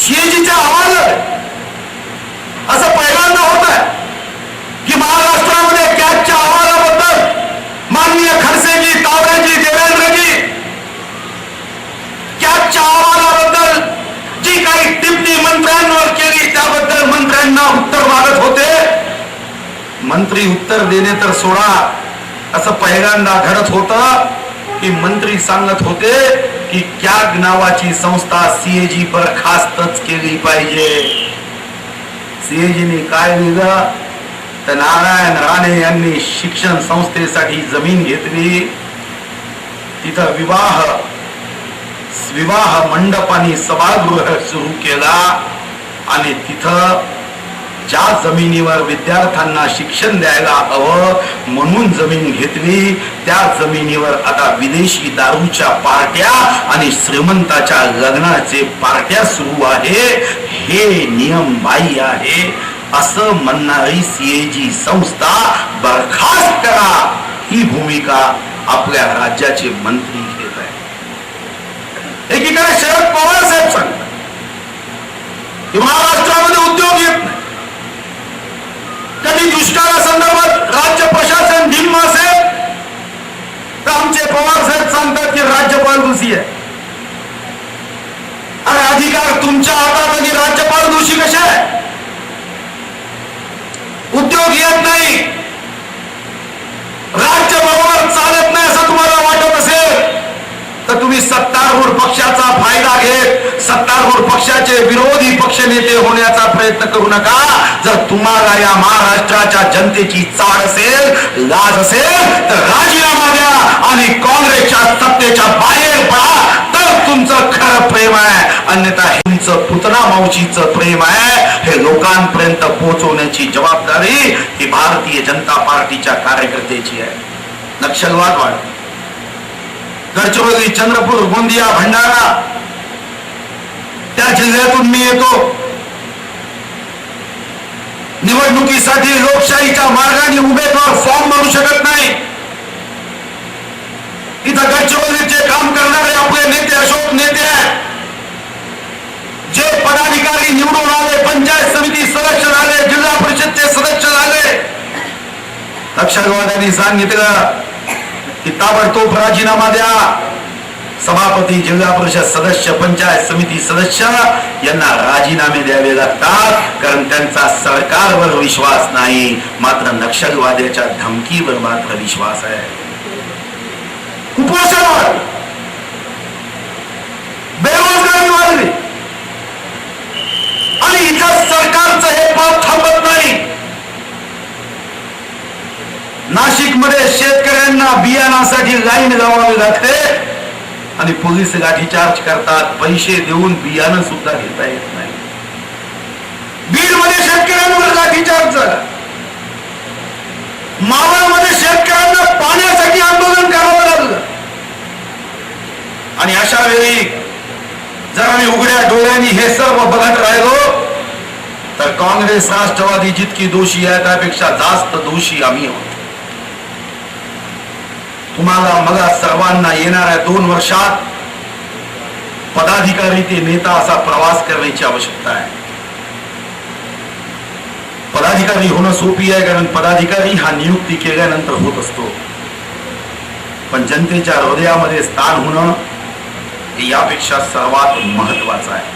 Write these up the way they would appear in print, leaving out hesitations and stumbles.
सीएजीचा अहवाल असं पहिल्यांदा होत आहे की महाराष्ट्रामध्ये कॅगच्या अहवालाबद्दल माननीय खडसेजी, तावडेजी, देवेंद्रजी कॅगच्या अहवालाबद्दल जी काही टिप्पणी मंत्र्यांवर केली त्याबद्दल मंत्र्यांना उत्तर मागत होते. मंत्री उत्तर देणे तर सोडा, असं पहिल्यांदा घडत होतं की मंत्री सांगत होते की कॅग नावाची संस्था सीएजी बरखास्तच केली पाहिजे. सीएजीने काय दिलं तर नारायण राणे यांनी शिक्षण संस्थेसाठी जमीन घेतली, तिथं विवाह मंडप आणि सभागृह सुरू केला आणि तिथं ज्या जमिनीवर विद्यार्थ्यांना शिक्षण द्यायला हवं म्हणून जमीन घेतली, त्या जमिनीवर आता विदेशी दारूच्या पार्ट्या आणि श्रीमंताच्या लग्नाचे पार्ट्या सुरू आहे. हे नियम बाह्य आहे असं म्हणणारी सीएजी संस्था बरखास्त करा, ही भूमिका आपल्या राज्याचे मंत्री घेत आहे. एकीकडे शरद पवार साहेब सांगतात की महाराष्ट्रामध्ये उद्योग येत नाही. कधी दुष्काळासंदर्भात राज्य प्रशासन ढिम्म असेल तर आमचे पवार साहेब सांगतात की राज्यपाल दोषी आहे. अरे अधिकार तुमच्या हातात आणि राज्यपाल दोषी कसे आहे? उद्योग येत नाही, राज्य बरोबर चालत नाही असं तुम्हाला वाटत असेल तर तुम्ही सत्तारूढ पक्षाचा फायदा घेत सत्तारूढ पक्षाचे विरोधी पक्षनेते होण्याचा प्रयत्न करू नका. जर तुम्हाला या महाराष्ट्राच्या जनतेची चाड असेल, लाज असेल तर राजीनामा द्या आणि काँग्रेसच्या सत्तेच्या बाहेर पडा, तर तुमचं खरं प्रेम आहे. अन्यथा हिंचं पुतना मावशीचं प्रेम आहे हे लोकांपर्यंत पोहोचवण्याची जबाबदारी ही भारतीय जनता पार्टीच्या कार्यकर्त्याची आहे. नक्षलवाद वाढ, गडचिरोली, चंद्रपूर, गोंदिया, भंडारा त्या जिल्ह्यातून मी येतो. निवडणुकीसाठी लोकशाहीच्या मार्गाने उमेदवार फॉर्म भरू शकत नाही. इथं गडचिरोलीचे काम करणारे आपले नेते अशोक नेते आहेत. जे पदाधिकारी निवडून आले, पंचायत समिती सदस्य झाले, जिल्हा परिषदचे सदस्य झाले, नक्षलवाद्यांनी सांगितलं की ताबडतोब राजीनामा द्या. सभापती, जिल्हा परिषद सदस्य, पंचायत समिती सदस्य यांना राजीनामे द्यावे लागतात कारण त्यांचा सरकारवर विश्वास नाही, मात्र नक्षलवाद्याच्या धमकीवर मात्र विश्वास आहे. कुपोषण वाढलं, बेरोजगारी वाढली आणि इथं सरकारचं हे पाप थांबत नाही. नाशिक मध्ये शेतकऱ्यांना बियाणासाठी लाईन लावावी लागते आणि पोलीस लाठीचार्ज करतात. पैसे देऊन बियाणं सुद्धा घेता येत नाही. बीड मध्ये शेतकऱ्यांवर लाठीचार्ज झाला. मावळमध्ये शेतकऱ्यांना पाण्यासाठी आंदोलन करावं लागलं. आणि अशा वेळी जर आम्ही उघड्या डोळ्यांनी हे सर्व बघत राहिलो तर काँग्रेस, राष्ट्रवादी जितकी दोषी आहे त्यापेक्षा जास्त दोषी आम्ही आहोत. तुम्हाला मला सर्वांना येणाऱ्या 2 वर्षात पदाधिकारी ते नेता असा प्रवास करण्याची आवश्यकता आहे. पदाधिकारी होणं सोपी आहे कारण पदाधिकारी हा नियुक्ती केल्यानंतर होत असतो, पण जनतेच्या हृदयामध्ये स्थान होणं हे यापेक्षा सर्वात महत्वाचं आहे.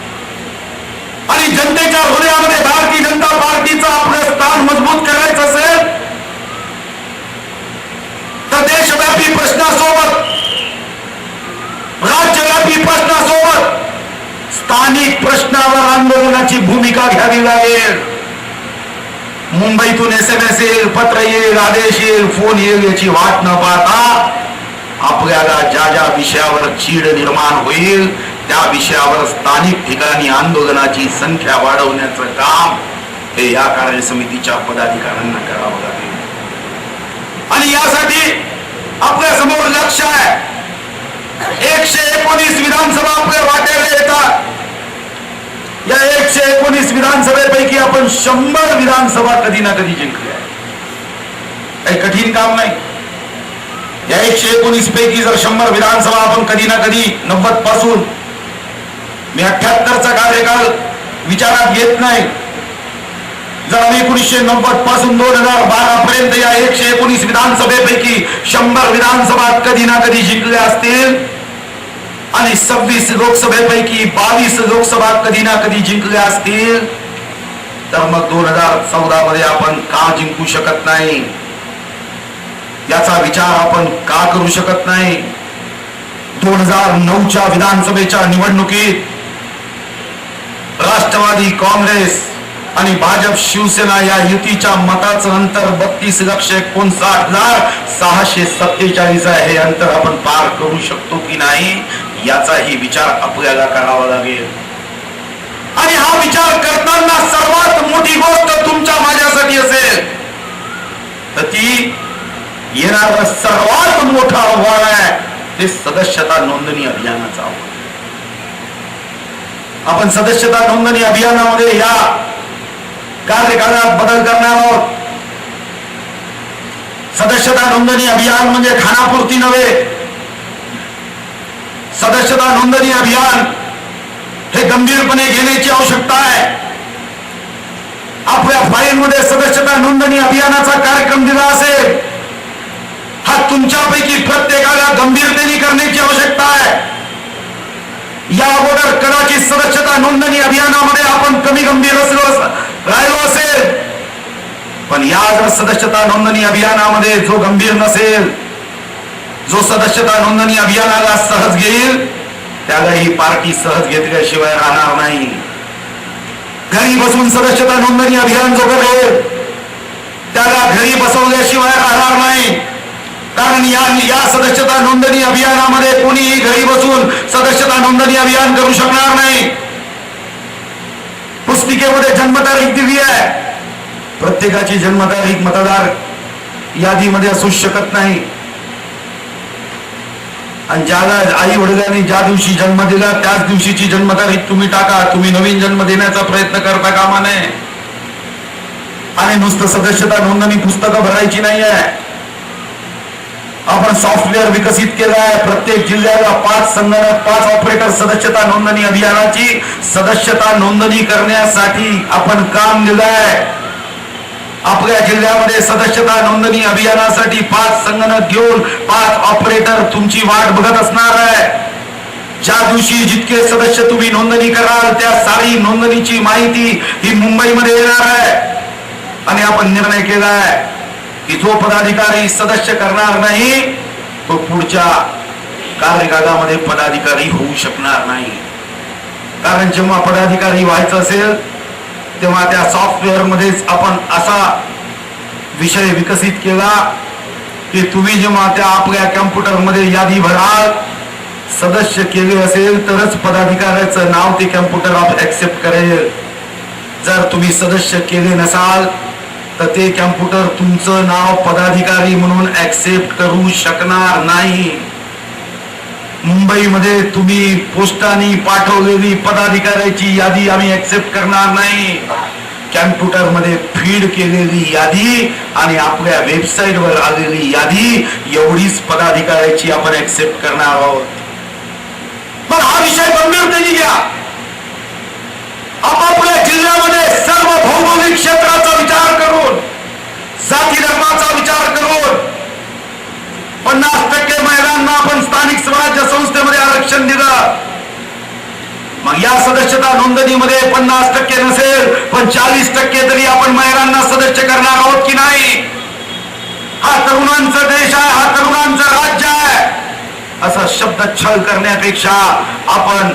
आणि जनतेच्या हृदयामध्ये भारतीय जनता पार्टीचं आपलं स्थान मजबूत करायचं असेल तर देशव्यापी प्रश्नासोबत, राज्यव्यापी प्रश्नासोबत स्थानिक प्रश्नावर आंदोलनाची भूमिका घ्यावी लागेल. मुंबईतून SMS येईल, पत्र येईल, आदेश येईल, फोन येईल याची वाट न पाहता आपल्याला ज्या ज्या विषयावर चीड निर्माण होईल त्या विषयावर स्थानिक ठिकाणी आंदोलनाची संख्या वाढवण्याचं काम हे या कार्यसमितीच्या पदाधिकाऱ्यांना करावं लागेल. आणि यासाठी आपल्या समोर लक्ष आहे. 119 विधानसभा आपल्या वाट्याला येतात. या 119 विधानसभेपैकी आपण 100 विधानसभा कधी ना कधी जिंकल्या. काही कठीण काम नाही. या 119 पैकी जर 100 विधानसभा आपण कधी ना कधी 90 पासून मी 78चा कार्यकाळ विचारात घेत नाही. जर आम्ही 1990 पासून 2012 पर्यंत या 119 विधानसभेपैकी 100 विधानसभा कधी ना कधी जिंकल्या असतील आणि 26 लोकसभेपैकी 22 लोकसभा कधी ना कधी जिंकल्या असतील, तर मग 2014 मध्ये आपण का जिंकू शकत नाही? याचा विचार आपण का करू शकत नाही? 2009च्या विधानसभेच्या निवडणुकीत राष्ट्रवादी काँग्रेस आणि भाजप शिवसेना या युतीच्या मताचं अंतर 32,59,647 आहे. हे अंतर आपण पार करू शकतो की नाही याचाही विचार आपल्याला करावा लागेल. आणि हा विचार करताना सर्वात मोठी गोष्ट तुमच्या माझ्यासाठी असेल तर ती येणारं सर्वात मोठं आव्हान आहे ते सदस्यता नोंदणी अभियानाचं आव्हान. आपण सदस्यता नोंदणी अभियानामध्ये या कार्यकाळात बदल करणार आहोत. सदस्यता नोंदणी अभियान म्हणजे खानापुरती नव्हे. सदस्यता नोंदणी अभियान हे गंभीरपणे घेण्याची आवश्यकता आहे. आपल्या फाईलमध्ये सदस्यता नोंदणी अभियानाचा कार्यक्रम दिला असेल, हा तुमच्यापैकी प्रत्येकाला गंभीरतेने करण्याची आवश्यकता आहे. या अगोदर कदाचित सदस्यता नोंदणी अभियानामध्ये आपण कमी गंभीर राहिलो असेल, पण या जर सदस्यता नोंदणी अभियानामध्ये जो गंभीर नसेल, जो सदस्यता नोंदणी अभियानाला सहज घेईल, त्याला ही पार्टी सहज घेतल्याशिवाय राहणार नाही. घरी बसून सदस्यता नोंदणी अभियान जो करेल त्याला घरी बसवल्याशिवाय राहणार नाही. कारण या सदस्यता नोंदणी अभियानामध्ये कोणीही घरी बसून सदस्यता नोंदणी अभियान करू शकणार नाही. पुस्तिकेमध्ये जन्मतारीख दिली आहे. प्रत्येकाची जन्मतारीख मतदार यादीमध्ये असू शकत नाही. आणि ज्याला आई वडिलांनी ज्या दिवशी जन्म दिला त्याच दिवशीची जन्मतारीख तुम्ही टाका. तुम्ही नवीन जन्म देण्याचा प्रयत्न करता कामा नये. आणि नुसतं सदस्यता नोंदणी पुस्तकं भरायची नाही आहे. आपण सॉफ्टवेअर विकसित केलं आहे. प्रत्येक जिल्ह्याला 5 संगणक 5 ऑपरेटर सदस्यता नोंदणी अभियानाची सदस्यता नोंदणी करण्यासाठी आपण काम दिलं आहे. आपल्या जिल्ह्यामध्ये सदस्यता नोंदणी अभियानासाठी 5 संगणक घेऊन 5 ऑपरेटर तुमची वाट बघत असणार आहे. ज्या दिवशी जितके सदस्य तुम्ही नोंदणी कराल त्या सारी नोंदणीची माहिती ही मुंबईमध्ये येणार आहे. आणि आपण निर्णय केला आहे की जो पदाधिकारी सदस्य करणार नाही तो पुढच्या कार्यकाळामध्ये पदाधिकारी होऊ शकणार नाही. कारण जेव्हा पदाधिकारी व्हायचं असेल तेव्हा त्या सॉफ्टवेअर मध्येच आपण असा विषय विकसित केला की तुम्ही जेव्हा त्या आपल्या कॅम्प्युटर मध्ये यादी भराल, सदस्य केले असेल तरच पदाधिकाऱ्याचं नाव ते कॅम्प्युटर ऍक्सेप्ट करेल. जर तुम्ही सदस्य केले नसाल तर ते कॅम्प्युटर तुमचं नाव पदाधिकारी म्हणून ऍक्सेप्ट करू शकणार नाही. मुंबईमध्ये तुम्ही पोस्टाने पाठवलेली पदाधिकाऱ्याची यादी आम्ही ऍक्सेप्ट करणार नाही. कॅम्प्युटर मध्ये फीड केलेली यादी आणि आपल्या वेबसाईटवर आलेली यादी एवढीच पदाधिकाऱ्याची आपण ऍक्सेप्ट करणार आहोत. पण हा विषय गंभीरतेने घ्या. आपापल्या जिल्ह्यामध्ये सर्व भौगोलिक क्षेत्राचा विचार करून, जाती धर्माचा विचार करून 50% महिलांना आपण स्थानिक स्वराज्य संस्थेमध्ये आरक्षण दिलं. मग या सदस्यता नोंदणीमध्ये 50% नसेल पण 40% तरी आपण महिलांना सदस्य करणार आहोत की नाही? हा तरुणांचा देश आहे, हा तरुणांचं राज्य आहे असा शब्दछळ करण्यापेक्षा आपण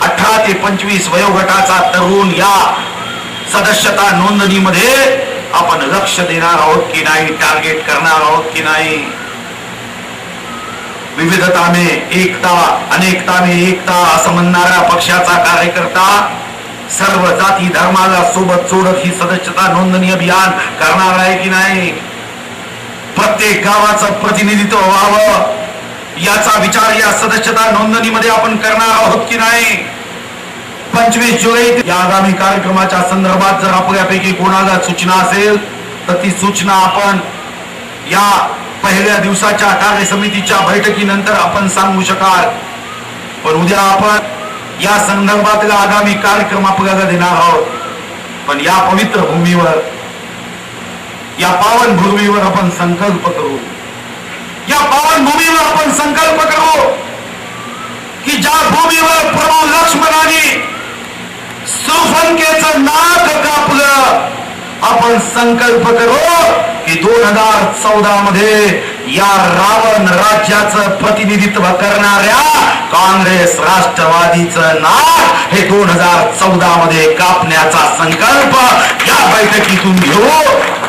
18 ते 25 वयोगटाचा तरुण या सदस्यता नोंदणीमध्ये आपण लक्ष देणार आहोत की नाही, टार्गेट करणार आहोत की नाही? विविधता में एकता, अनेकता में एकता असं म्हणणाऱ्या पक्षाचा कार्यकर्ता सर्व जाती धर्माला सोबत जोडत ही सदस्यता नोंदणी अभियान करणार आहे की नाही? प्रत्येक गावाचं प्रतिनिधित्व व्हावं याचा विचार या सदस्यता नोंदणीमध्ये आपण करणार आहोत की नाही? 25 जुलै या आगामी कार्यक्रमाच्या संदर्भात जर आपल्यापैकी कोणाला सूचना असेल तर ती सूचना आपण या पहिल्या दिवसाच्या कार्यसमितीच्या बैठकीनंतर आपण सांगू शकाल. पण उद्या आपण या संदर्भातला आगामी कार्यक्रम आपल्याला देणार आहोत. पण या पवित्र भूमीवर, या पावन भूमीवर आपण संकल्प करू, या पावन भूमीवर आपण संकल्प करू की ज्या भूमीवर प्रभू लक्ष्मणाने सुरफंकेचं नाक कापलं, आपण संकल्प करू की 2014 मध्ये या रावण राज्याचं प्रतिनिधित्व करणाऱ्या काँग्रेस राष्ट्रवादीचं नाक हे 2014 मध्ये कापण्याचा संकल्प या बैठकीतून घेऊ,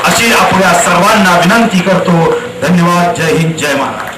अशी आपल्या सर्वांना विनंती करतो. धन्यवाद. जय हिंद, जय महाराष्ट्र.